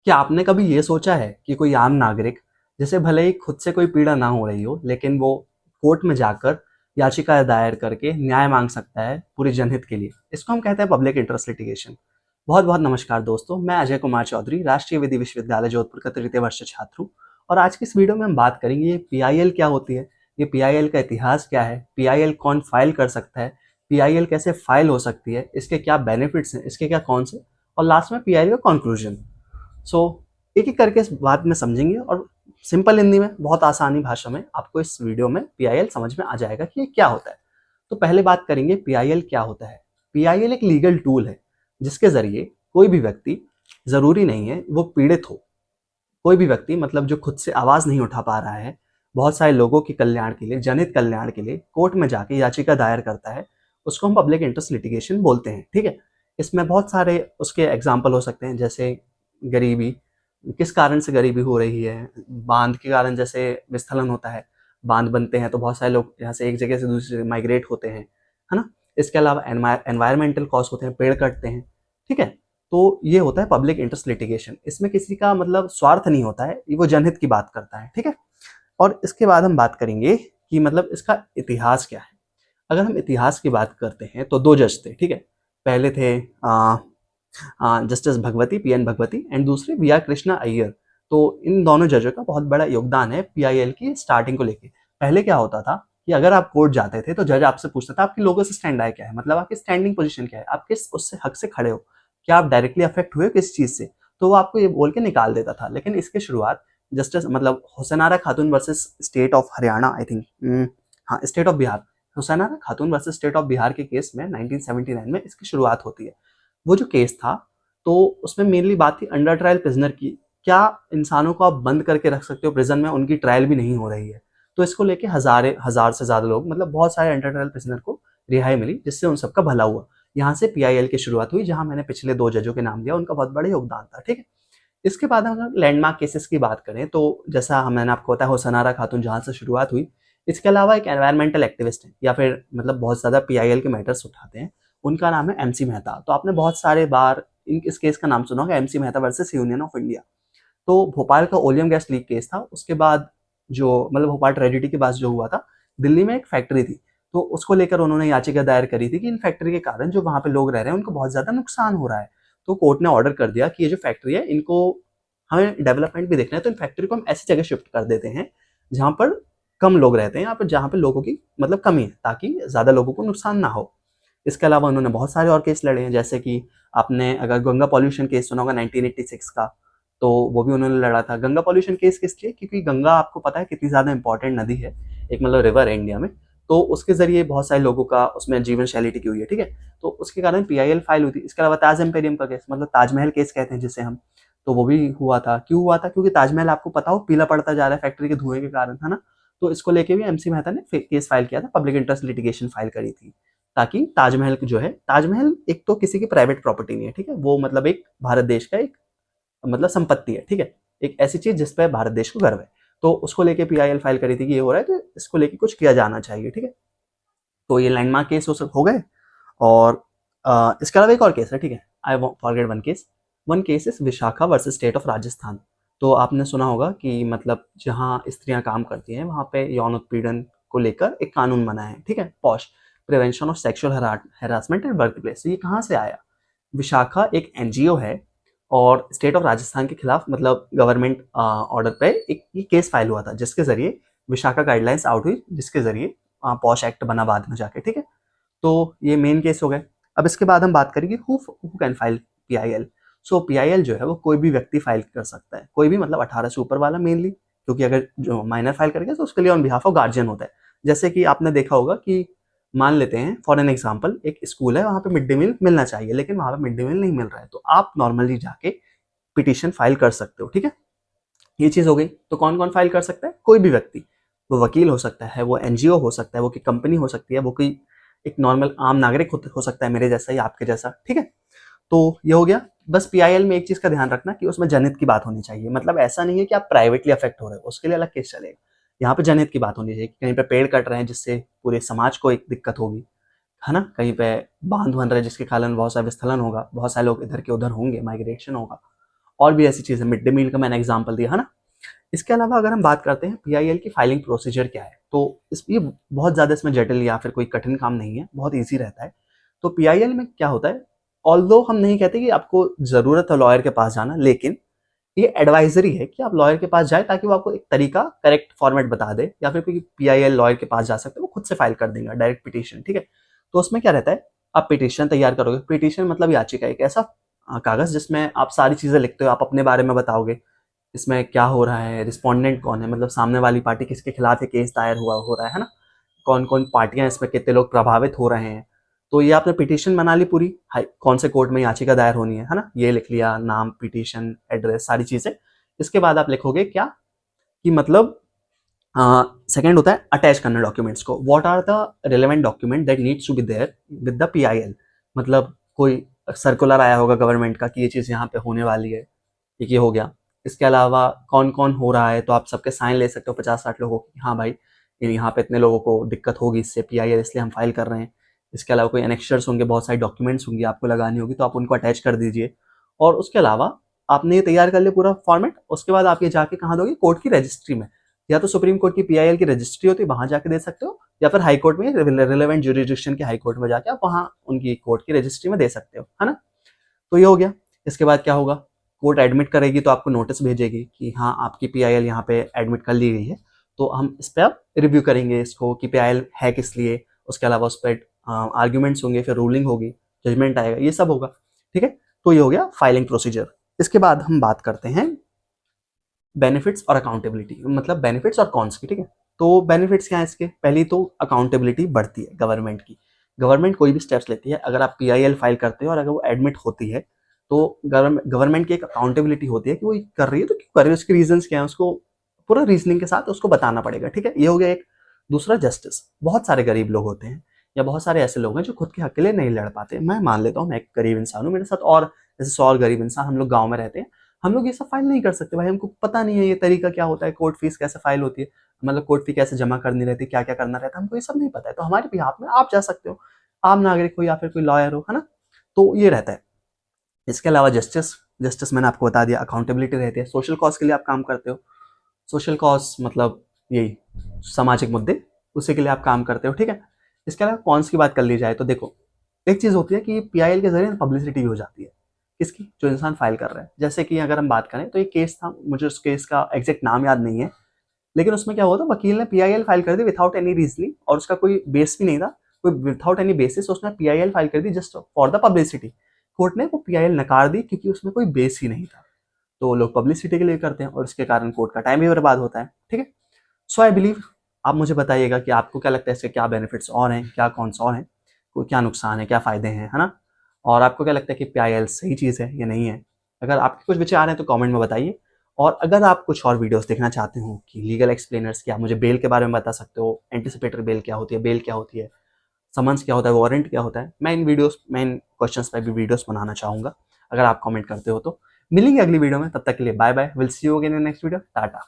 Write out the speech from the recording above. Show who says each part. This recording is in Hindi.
Speaker 1: क्या आपने कभी ये सोचा है कि कोई आम नागरिक, जिसे भले ही खुद से कोई पीड़ा ना हो रही हो, लेकिन वो कोर्ट में जाकर याचिका दायर करके न्याय मांग सकता है पूरी जनहित के लिए? इसको हम कहते हैं पब्लिक इंटरेस्ट लिटिगेशन। बहुत बहुत नमस्कार दोस्तों, मैं अजय कुमार चौधरी, राष्ट्रीय विधि विश्वविद्यालय जोधपुर का तृतीय वर्ष छात्र हूँ। और आज की इस वीडियो में हम बात करेंगे ये पीआईएल क्या होती है, ये पीआईएल का इतिहास क्या है, पीआईएल कौन फाइल कर सकता है, पीआईएल कैसे फाइल हो सकती है, इसके क्या बेनिफिट्स हैं, इसके क्या कौन से, और लास्ट में पीआईएल का कंक्लूजन। सो एक एक करके इस बात में समझेंगे और सिंपल हिंदी में, बहुत आसानी भाषा में आपको इस वीडियो में पीआईएल समझ में आ जाएगा कि ये क्या होता है। तो पहले बात करेंगे पीआईएल क्या होता है। पीआईएल एक लीगल टूल है जिसके जरिए कोई भी व्यक्ति, जरूरी नहीं है वो पीड़ित हो, कोई भी व्यक्ति मतलब जो खुद से आवाज नहीं उठा पा रहा है, बहुत सारे लोगों के कल्याण के लिए, जनहित कल्याण के लिए कोर्ट में जाके याचिका दायर करता है, उसको हम पब्लिक इंटरेस्ट लिटिगेशन बोलते हैं। ठीक है। इसमें बहुत सारे उसके एग्जाम्पल हो सकते हैं, जैसे गरीबी, किस कारण से गरीबी हो रही है, बांध के कारण जैसे विस्थलन होता है, बांध बनते हैं तो बहुत सारे लोग यहाँ से एक जगह से दूसरी जगह माइग्रेट होते हैं, है ना। इसके अलावा एनवायरमेंटल कॉस्ट होते हैं, पेड़ कटते हैं। ठीक है। तो ये होता है पब्लिक इंटरेस्ट लिटिगेशन। इसमें किसी का मतलब स्वार्थ नहीं होता है, वो जनहित की बात करता है। ठीक है। और इसके बाद हम बात करेंगे कि मतलब इसका इतिहास क्या है। अगर हम इतिहास की बात करते हैं तो दो जज थे। ठीक है। पहले थे justice Bhagwati, PN Bhagwati, and दूसरे वी आर कृष्णा अय्यर। तो इन दोनों जजों का बहुत बड़ा योगदान है पीआईएल की स्टार्टिंग को लेके। पहले क्या होता था कि अगर आप कोर्ट जाते थे तो जज आपसे पूछता था आपकी लोगों से स्टैंड आए क्या है, मतलब आपकी स्टैंडिंग पोजीशन क्या है, आप किस उससे हक से खड़े हो, क्या आप डायरेक्टली अफेक्ट हुए किस चीज से, तो वो आपको ये बोल के निकाल देता था। लेकिन इसकी शुरुआत जस्टिस मतलब हुसैनारा खातून versus state of Haryana, I think, हाँ, state of Bihar, Hussainara Khatoon versus state of Bihar के केस में 1979 में इसकी शुरुआत होती है। वो जो केस था, तो उसमें मेनली बात थी अंडर ट्रायल प्रिजनर की। क्या इंसानों को आप बंद करके रख सकते हो प्रिजन में, उनकी ट्रायल भी नहीं हो रही है। तो इसको लेके हजार से ज्यादा लोग, मतलब बहुत सारे अंडर ट्रायल प्रिजनर को रिहाई मिली, जिससे उन सबका भला हुआ। यहाँ से पीआईएल की शुरुआत हुई, जहां मैंने पिछले दो जजों के नाम दिया, उनका बहुत बड़ा योगदान था। ठीक है। इसके बाद अगर लैंडमार्क केसेस की बात करें तो जैसा मैंने आपको बताया हुसैनारा खातून जहां से शुरुआत हुई। इसके अलावा एक एनवायरमेंटल एक्टिविस्ट है, या फिर मतलब बहुत ज्यादा पीआईएल के मैटर्स उठाते हैं, उनका नाम है एमसी मेहता। तो आपने बहुत सारे बार इस केस का नाम सुना होगा, MC Mehta versus union of India. तो भोपाल का ओलियम गैस लीक केस था। उसके बाद जो मतलब भोपाल ट्रेजिडी के बाद जो हुआ था, दिल्ली में एक फैक्ट्री थी, तो उसको लेकर उन्होंने याचिका दायर करी थी कि इन फैक्ट्री के कारण जो वहां पे लोग रह रहे हैं उनको बहुत ज्यादा नुकसान हो रहा है। तो कोर्ट ने ऑर्डर कर दिया कि ये जो फैक्ट्री है, इनको हमें डेवलपमेंट भी देखना है, तो इन फैक्ट्री को हम ऐसी जगह शिफ्ट कर देते हैं जहां पर कम लोग रहते हैं, यहाँ पर जहाँ पे लोगों की मतलब कमी है, ताकि ज्यादा लोगों को नुकसान ना हो। इसके अलावा उन्होंने बहुत सारे और केस लड़े हैं, जैसे कि आपने अगर गंगा पॉल्यूशन केस सुना होगा 1986 का, तो वो भी उन्होंने लड़ा था। गंगा पॉल्यूशन केस किस लिए, क्योंकि गंगा आपको पता है कितनी ज्यादा इंपॉर्टेंट नदी है, एक मतलब रिवर है इंडिया में। तो उसके जरिए बहुत सारे लोगों का उसमें जीवन शैली टिकी हुई है। ठीक है। तो उसके कारण पीआईएल फाइल हुई थी। इसके अलावा ताज एम्पेरियम का केस, मतलब ताजमहल केस कहते हैं जिसे हम, तो वो भी हुआ था। क्यों हुआ था, क्योंकि ताजमहल आपको पता हो पीला पड़ता जा रहा है फैक्ट्री के धुएं के कारण, है ना। तो इसको लेके भी एमसी मेहता ने केस फाइल किया था, पब्लिक इंटरेस्ट लिटिगेशन फाइल करी थी, ताकि ताजमहल जो है, ताजमहल एक तो किसी की प्राइवेट प्रॉपर्टी नहीं है। ठीक है। वो मतलब एक भारत देश का एक मतलब संपत्ति है। ठीक है। एक ऐसी चीज जिस पर भारत देश को गर्व है। तो उसको लेके पीआईएल फाइल करी थी कि ये हो रहा है, तो इसको लेके कुछ किया जाना चाहिए। ठीक है। तो ये लैंडमार्क केस हो गए। और इसके अलावा एक और केस है। ठीक है। I forget one case is Vishakha versus state of Rajasthan. तो आपने सुना होगा कि मतलब जहाँ स्त्रियां काम करती हैं वहां पे यौन उत्पीड़न को लेकर एक कानून बना है। ठीक है, posh, prevention of sexual harassment at work place. ये कहाँ से आया? विशाखा एक एनजीओ है, और स्टेट ऑफ राजस्थान के खिलाफ मतलब गवर्नमेंट ऑर्डर पे एक ये केस फाइल हुआ था, जिसके जरिए विशाखा गाइडलाइंस आउट हुई, जिसके जरिए पॉश एक्ट बना बाद में जाके। ठीक है। तो ये मेन केस हो गए। अब इसके बाद हम बात करेंगे who can file PIL. So PIL जो है वो कोई भी व्यक्ति फाइल कर सकता है, कोई भी, मतलब 18 से ऊपर वाला मेनली, क्योंकि अगर जो माइनर फाइल करेंगे तो उसके लिए ऑन बिहाफ ऑफ गार्जियन होता है। जैसे कि आपने देखा होगा कि मान लेते हैं फॉर एन एग्जाम्पल, एक स्कूल है, वहां पे मिड डे मील मिलना चाहिए, लेकिन वहां पे मिड डे मील नहीं मिल रहा है, तो आप नॉर्मली जाके पिटीशन फाइल कर सकते हो। ठीक है। ये चीज हो गई। तो कौन कौन फाइल कर सकता है? कोई भी व्यक्ति, वो वकील हो सकता है, वो एनजीओ हो सकता है, वो कोई कंपनी हो सकती है, वो कोई एक नॉर्मल आम नागरिक हो सकता है, मेरे जैसा या आपके जैसा। ठीक है। तो ये हो गया। बस पीआईएल में एक चीज का ध्यान रखना कि उसमें जनहित की बात होनी चाहिए, मतलब ऐसा नहीं है कि आप प्राइवेटली अफेक्ट हो रहे हो, उसके लिए अलग केस चलेगा। यहाँ पे जनहित की बात होनी चाहिए कि कहीं पे पेड़ कट रहे हैं जिससे पूरे समाज को एक दिक्कत होगी, है ना, कहीं पे बांध बन रहे हैं जिसके कारण बहुत सारा विस्थलन होगा, बहुत सारे लोग इधर के उधर होंगे, माइग्रेशन होगा, और भी ऐसी चीज़ें, मिड डे मील का मैंने एग्जाम्पल दिया है ना। इसके अलावा अगर हम बात करते हैं पीआईएल की फाइलिंग प्रोसीजर क्या है, तो ये बहुत ज़्यादा इसमें जटिल या फिर कोई कठिन काम नहीं है, बहुत ईजी रहता है। तो पीआईएल में क्या होता है, ऑल्दो हम नहीं कहते कि आपको ज़रूरत है लॉयर के पास जाना, लेकिन ये एडवाइजरी है कि आप लॉयर के पास जाए ताकि वो आपको एक तरीका, करेक्ट फॉर्मेट बता दे, या फिर कोई पीआईएल लॉयर के पास जा सकते हो, वो खुद से फाइल कर देंगे डायरेक्ट पिटीशन, ठीक है। तो उसमें क्या रहता है, आप पिटीशन तैयार करोगे। पिटीशन मतलब याचिका, एक ऐसा कागज जिसमें आप सारी चीजें लिखते हो, आप अपने बारे में बताओगे, इसमें क्या हो रहा है, रिस्पोंडेंट कौन है, मतलब सामने वाली पार्टी किसके खिलाफ ये केस दायर हुआ हो रहा है ना, कौन कौन पार्टियां इसमें, कितने लोग प्रभावित हो रहे हैं। तो ये आपने पिटीशन बना ली पूरी, कौन से कोर्ट में याचिका दायर होनी है ना, ये लिख लिया, नाम, पिटीशन, एड्रेस, सारी चीजें। इसके बाद आप लिखोगे क्या, कि मतलब सेकेंड होता है अटैच करना डॉक्यूमेंट्स को। What are the relevant document that needs to be there with the PIL, मतलब कोई सर्कुलर आया होगा गवर्नमेंट का कि ये चीज़ यहाँ पे होने वाली है, ये हो गया। इसके अलावा कौन कौन हो रहा है, तो आप सबके साइन ले सकते हो 50-60 लोगों की, हाँ भाई यहाँ पे इतने लोगों को दिक्कत होगी इससे, पीआईएल इसलिए हम फाइल कर रहे हैं। इसके अलावा कोई एनेक्शर्स होंगे, बहुत सारी डॉक्यूमेंट्स होंगी आपको लगानी होगी, तो आप उनको अटैच कर दीजिए। और उसके अलावा आपने ये तैयार कर लिया पूरा फॉर्मेट, उसके बाद आप ये जाके कहाँ दोगे, कोर्ट की रजिस्ट्री में, या तो सुप्रीम कोर्ट की पीआईएल की रजिस्ट्री होती है वहां जाके दे सकते हो, या फिर हाई कोर्ट में, रिलेवेंट ज्यूरिडिक्शन के हाई कोर्ट में जाके आप वहां उनकी कोर्ट की रजिस्ट्री में दे सकते हो, है ना। तो ये हो गया। इसके बाद क्या होगा, कोर्ट एडमिट करेगी तो आपको नोटिस भेजेगी कि हाँ आपकी पीआईएल यहाँ पे एडमिट कर ली गई है, तो हम इस पर अब रिव्यू करेंगे इसको कि पीआईएल है किस लिए। उसके अलावा उस पर आर्ग्यूमेंट्स होंगे, फिर रूलिंग होगी, जजमेंट आएगा, ये सब होगा, ठीक है। तो ये हो गया फाइलिंग प्रोसीजर। इसके बाद हम बात करते हैं बेनिफिट्स और अकाउंटेबिलिटी, मतलब बेनिफिट्स और कॉन्स की, ठीक है। तो बेनिफिट्स क्या है इसके, पहली तो अकाउंटेबिलिटी बढ़ती है गवर्नमेंट की। गवर्नमेंट कोई भी स्टेप्स लेती है, अगर आप पीआईएल फाइल करते हो और अगर वो एडमिट होती है, तो गवर्नमेंट की एक अकाउंटेबिलिटी होती है कि वो कर रही है तो क्यों कर रही है, उसके रीजंस क्या है, उसको पूरा रीजनिंग के साथ उसको बताना पड़ेगा, ठीक है। ये हो गया एक। दूसरा जस्टिस, बहुत सारे गरीब लोग होते हैं या बहुत सारे ऐसे लोग हैं जो खुद के हक के लिए नहीं लड़ पाते। मैं मान लेता हूँ मैं एक गरीब इंसान हूँ, मेरे साथ और जैसे 100 और गरीब इंसान, हम लोग गाँव में रहते हैं, हम लोग ये सब फाइल नहीं कर सकते भाई, हमको पता नहीं है ये तरीका क्या होता है, कोर्ट फीस कैसे फाइल होती है, मतलब कोर्ट फी कैसे जमा करनी रहती है, क्या क्या करना रहता है, हमको ये सब नहीं पता है। तो हमारे बिहाफ में आप जा सकते हो, आम नागरिक हो या फिर कोई लॉयर हो, है ना। तो ये रहता है। इसके अलावा जस्टिस, जस्टिस मैंने आपको बता दिया, अकाउंटेबिलिटी रहती है। सोशल कॉज के लिए आप काम करते हो, सोशल कॉज मतलब यही सामाजिक मुद्दे, उसी के लिए आप काम करते हो, ठीक है। इसके अलावा कॉन्स की बात कर ली जाए तो देखो, एक चीज होती है कि पीआईएल के जरिए पब्लिसिटी भी हो जाती है, किसकी, जो इंसान फाइल कर रहा है। जैसे कि अगर हम बात करें तो एक केस था, मुझे उस केस का एग्जैक्ट नाम याद नहीं है, लेकिन उसमें क्या हुआ था, वकील ने पीआईएल फाइल कर दी विदाउट एनी रीजनिंग, और उसका कोई बेस भी नहीं था, कोई विदाउट एनी बेसिस उसने पीआईएल फाइल कर दी just for the publicity. Court ने वो पीआईएल नकार दी क्योंकि उसमें कोई बेस ही नहीं था। तो लोग पब्लिसिटी के लिए करते हैं और इसके कारण कोर्ट का टाइम भी बर्बाद होता है, ठीक है। सो आई बिलीव, आप मुझे बताइएगा कि आपको क्या लगता है, इसके क्या बेनिफिट्स और हैं, क्या कौन और हैं, कोई क्या नुकसान है, क्या फायदे हैं, है ना। और आपको क्या लगता है कि पीआईएल सही चीज़ है या नहीं है। अगर आपके कुछ विचार हैं तो कमेंट में बताइए। और अगर आप कुछ और वीडियोस देखना चाहते हो कि लीगल एक्सप्लेनर्स क्या, मुझे बेल के बारे में बता सकते हो, एंटिसिपेटरी बेल क्या होती है, बेल क्या होती है, समन्स क्या होता है, वारंट क्या होता है, मैं इन क्वेश्चंस पर भी वीडियोस बनाना चाहूँगा, अगर आप कमेंट करते हो तो। मिलेंगे अगली वीडियो में, तब तक के लिए bye bye, will see you again in next video, Tata.